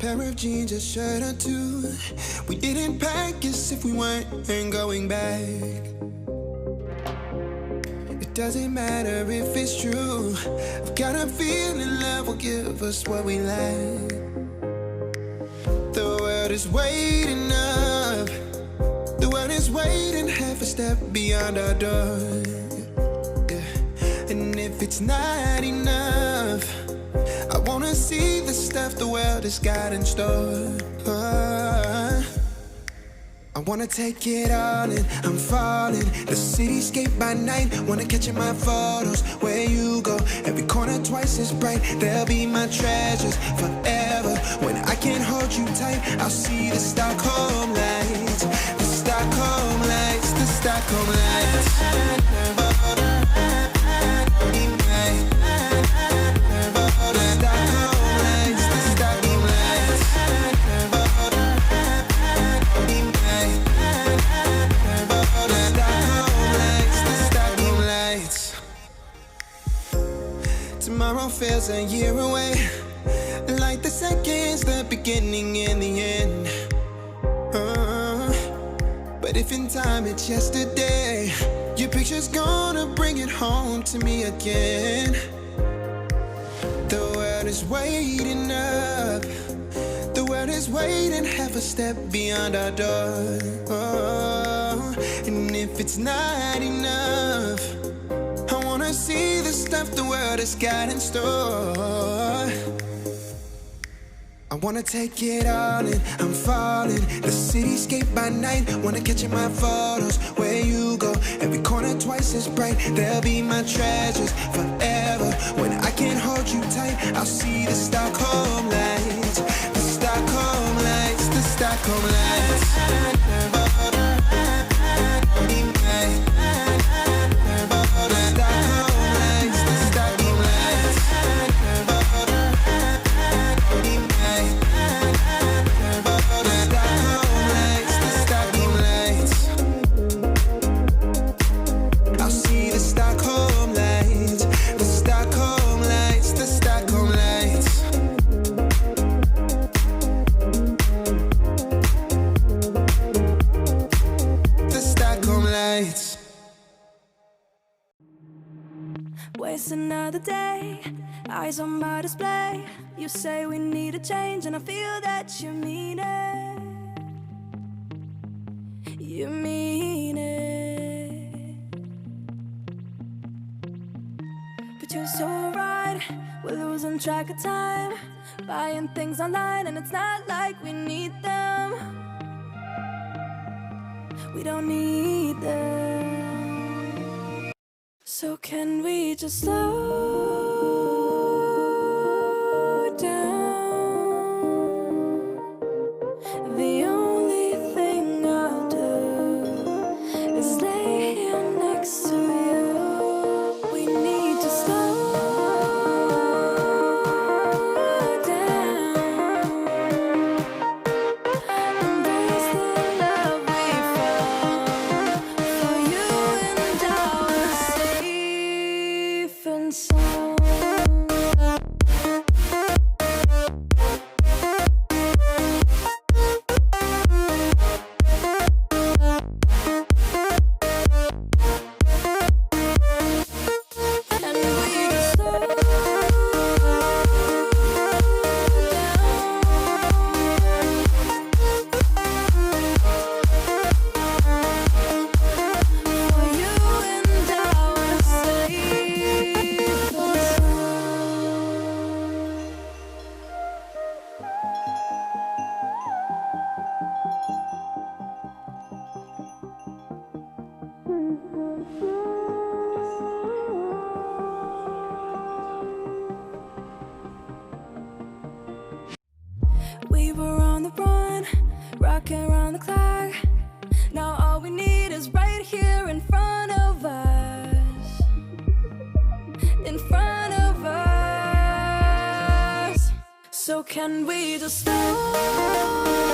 pair of jeans, a shirt or two. We didn't pack as if we weren't going back. It doesn't matter if it's true. I've got a feeling love will give us what we lack. The world is waiting up. The world is waiting half a step beyond our door. Yeah. And if it's not enough, I wanna see the stuff the world has got in store. I wanna take it all in, I'm falling. The cityscape by night, wanna catch in my photos. Where you go, every corner twice as bright. They'll be my treasures forever. When I can't hold you tight, I'll see the Stockholm lights. The Stockholm lights, the Stockholm lights. Tomorrow feels a year away, like the seconds, the beginning and the end. But if in time it's yesterday, your picture's gonna bring it home to me again. The world is waiting up. The world is waiting half a step beyond our door. And if it's not enough, I wanna see the stuff the world has got in store. I wanna take it all in, I'm falling. The cityscape by night, wanna catch in my photos. Where you go, every corner twice as bright. They'll be my treasures forever. When I can't hold you tight, I'll see the Stockholm lights. The Stockholm lights, the Stockholm lights. Waste another day, eyes on my display. You say we need a change, and I feel that you mean it. You mean it. But you're so right, we're losing track of time, buying things online, and it's not like we need them. We don't need them. So can we just slow down? The only thing I'll do is lay here next to you. We need to slow down. Embrace the love we found. For you and I were safe and sound. And we just slow down. For you and I were safe and we were on the run, rocking around the clock. Now all we need is right here in front of us. In front of us. So can we just slow